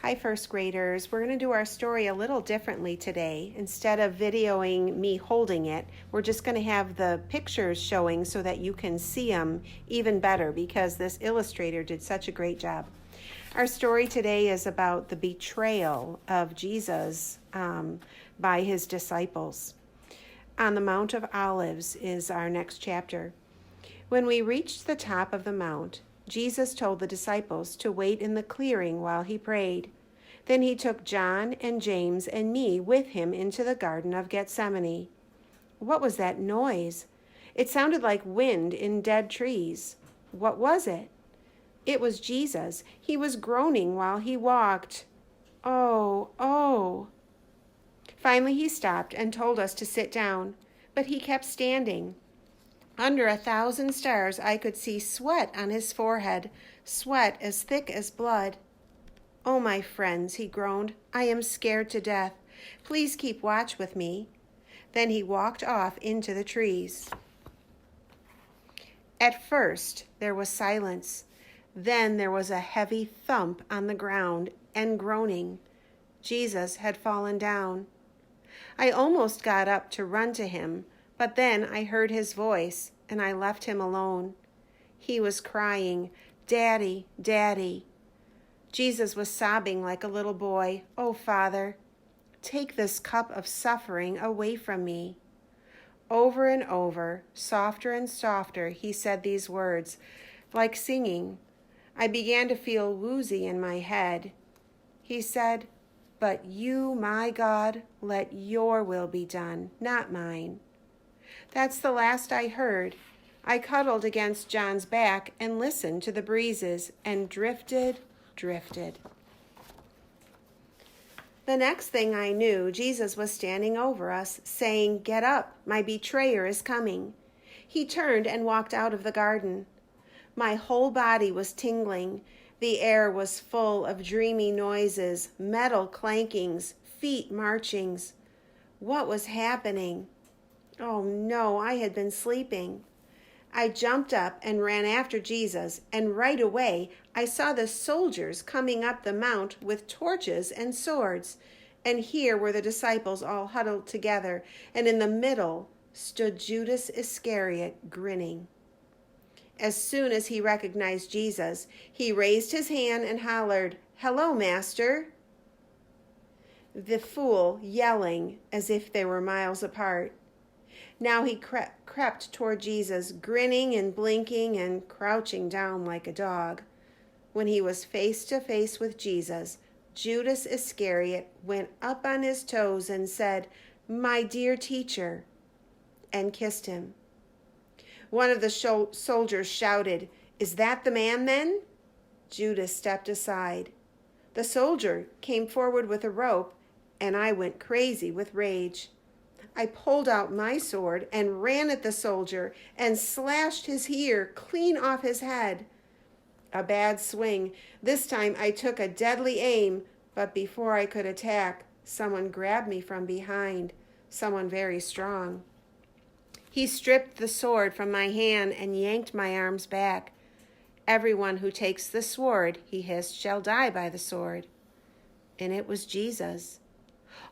Hi, first graders. We're going to do our story a little differently today. Instead of videoing me holding it, we're just going to have the pictures showing so that you can see them even better because this illustrator did such a great job. Our story today is about the betrayal of Jesus by his disciples. On the Mount of Olives is our next chapter. When we reached the top of the mount, Jesus told the disciples to wait in the clearing while he prayed. Then he took John and James and me with him into the Garden of Gethsemane. What was that noise? It sounded like wind in dead trees. What was it? It was Jesus. He was groaning while he walked. Oh, oh. Finally he stopped and told us to sit down, but he kept standing. Under 1,000 stars, I could see sweat on his forehead, sweat as thick as blood. Oh, my friends, he groaned, I am scared to death. Please keep watch with me. Then he walked off into the trees. At first, there was silence. Then there was a heavy thump on the ground and groaning. Jesus had fallen down. I almost got up to run to him, but then I heard his voice, and I left him alone. He was crying, Daddy, Daddy. Jesus was sobbing like a little boy. Oh, Father, take this cup of suffering away from me. Over and over, softer and softer, he said these words, like singing. I began to feel woozy in my head. He said, But you, my God, let your will be done, not mine. That's the last I heard. I cuddled against John's back and listened to the breezes and drifted. The next thing I knew, Jesus was standing over us, saying, Get up, my betrayer is coming. He turned and walked out of the garden. My whole body was tingling. The air was full of dreamy noises, metal clankings, feet marchings. What was happening? Oh no, I had been sleeping. I jumped up and ran after Jesus, and right away I saw the soldiers coming up the mount with torches and swords. And here were the disciples all huddled together, and in the middle stood Judas Iscariot grinning. As soon as he recognized Jesus, he raised his hand and hollered, Hello, Master. The fool yelling as if they were miles apart. Now he crept toward Jesus, grinning and blinking and crouching down like a dog. When he was face to face with Jesus, Judas Iscariot went up on his toes and said, My dear teacher, and kissed him. One of the soldiers shouted, Is that the man then? Judas stepped aside. The soldier came forward with a rope, and I went crazy with rage. I pulled out my sword and ran at the soldier and slashed his ear clean off his head. A bad swing. This time I took a deadly aim, but before I could attack, someone grabbed me from behind, someone very strong. He stripped the sword from my hand and yanked my arms back. Everyone who takes the sword, he hissed, shall die by the sword. And it was Jesus.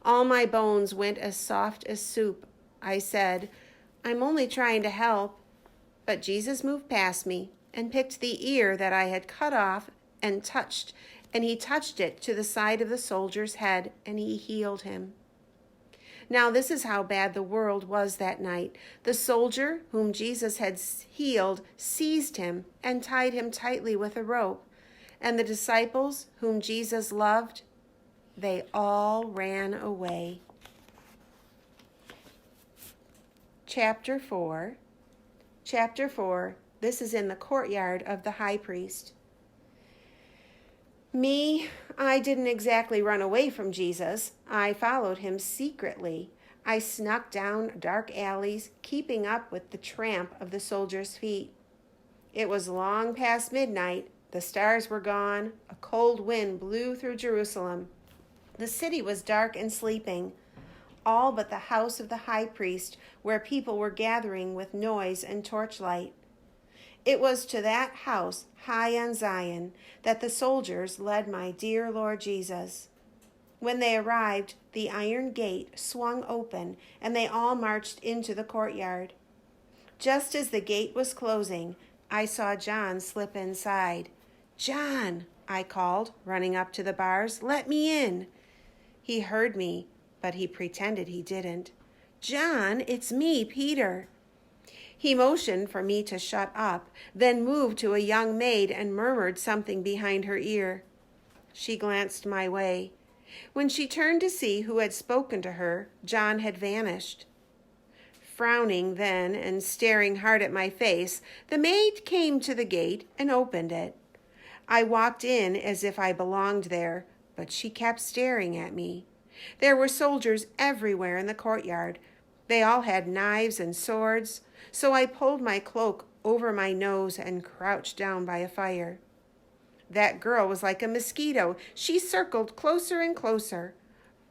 All my bones went as soft as soup. I said, I'm only trying to help. But Jesus moved past me and picked the ear that I had cut off and he touched it to the side of the soldier's head, and he healed him. Now this is how bad the world was that night. The soldier whom Jesus had healed seized him and tied him tightly with a rope. And the disciples whom Jesus loved, they all ran away. Chapter 4. This is in the courtyard of the high priest. I didn't exactly run away from Jesus. I followed him secretly. I snuck down dark alleys, keeping up with the tramp of the soldiers' feet. It was long past midnight. The stars were gone. A cold wind blew through Jerusalem. The city was dark and sleeping, all but the house of the high priest, where people were gathering with noise and torchlight. It was to that house high on Zion that the soldiers led my dear Lord Jesus. When they arrived, the iron gate swung open, and they all marched into the courtyard. Just as the gate was closing, I saw John slip inside. "John," I called, running up to the bars, "let me in." He heard me, but he pretended he didn't. "John, it's me, Peter." He motioned for me to shut up, then moved to a young maid and murmured something behind her ear. She glanced my way. When she turned to see who had spoken to her, John had vanished. Frowning then and staring hard at my face, the maid came to the gate and opened it. I walked in as if I belonged there, but she kept staring at me. There were soldiers everywhere in the courtyard. They all had knives and swords, so I pulled my cloak over my nose and crouched down by a fire. That girl was like a mosquito. She circled closer and closer.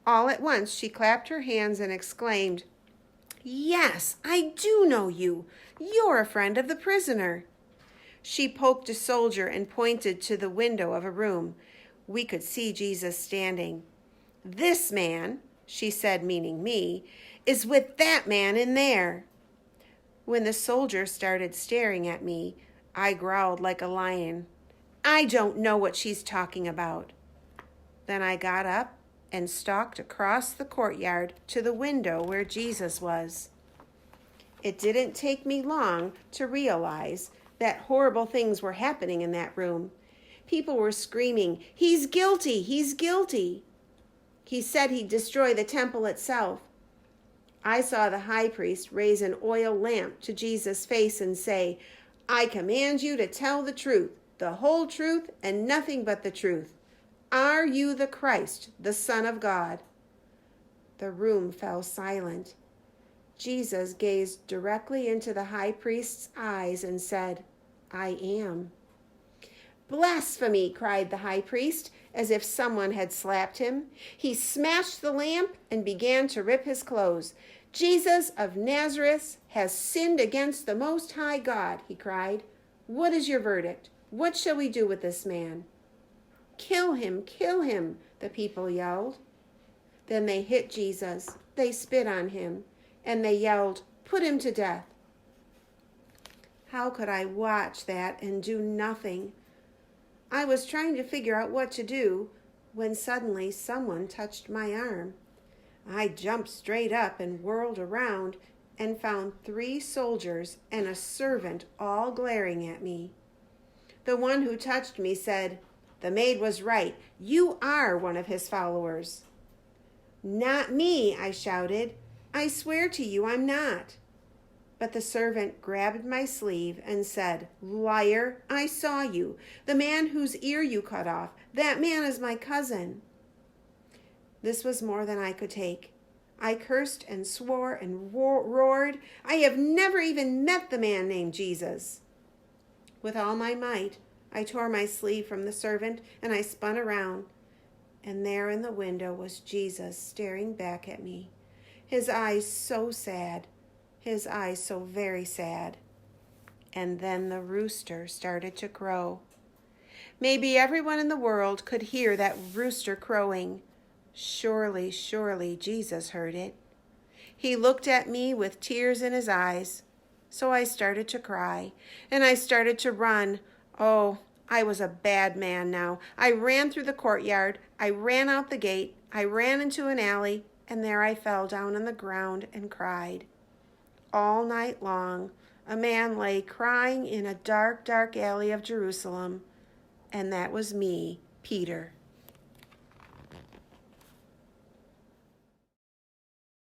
All at once she clapped her hands and exclaimed, "Yes, I do know you. You're a friend of the prisoner." She poked a soldier and pointed to the window of a room. We could see Jesus standing. "This man," she said, meaning me, "is with that man in there." When the soldier started staring at me, I growled like a lion. "I don't know what she's talking about." Then I got up and stalked across the courtyard to the window where Jesus was. It didn't take me long to realize that horrible things were happening in that room. People were screaming, "He's guilty! He's guilty!" He said he'd destroy the temple itself. I saw the high priest raise an oil lamp to Jesus' face and say, "I command you to tell the truth, the whole truth, and nothing but the truth. Are you the Christ, the Son of God?" The room fell silent. Jesus gazed directly into the high priest's eyes and said, "I am." "Blasphemy!" cried the high priest, as if someone had slapped him. He smashed the lamp and began to rip his clothes. "Jesus of Nazareth has sinned against the Most High God," he cried. "What is your verdict? What shall we do with this man?" "Kill him, kill him," the people yelled. Then they hit Jesus, they spit on him, and they yelled, "Put him to death." How could I watch that and do nothing? I was trying to figure out what to do when suddenly someone touched my arm. I jumped straight up and whirled around and found 3 soldiers and a servant all glaring at me. The one who touched me said, "The maid was right. You are one of his followers." "Not me," I shouted. "I swear to you I'm not." But the servant grabbed my sleeve and said, "Liar, I saw you. The man whose ear you cut off, that man is my cousin." This was more than I could take. I cursed and swore and roared. I have never even met the man named Jesus. With all my might, I tore my sleeve from the servant and I spun around. And there in the window was Jesus staring back at me. His eyes so sad. His eyes so very sad. And then the rooster started to crow. Maybe everyone in the world could hear that rooster crowing. Surely, surely Jesus heard it. He looked at me with tears in his eyes. So I started to cry, and I started to run. Oh, I was a bad man now. I ran through the courtyard. I ran out the gate. I ran into an alley, and there I fell down on the ground and cried. All night long, a man lay crying in a dark, dark alley of Jerusalem, and that was me, Peter.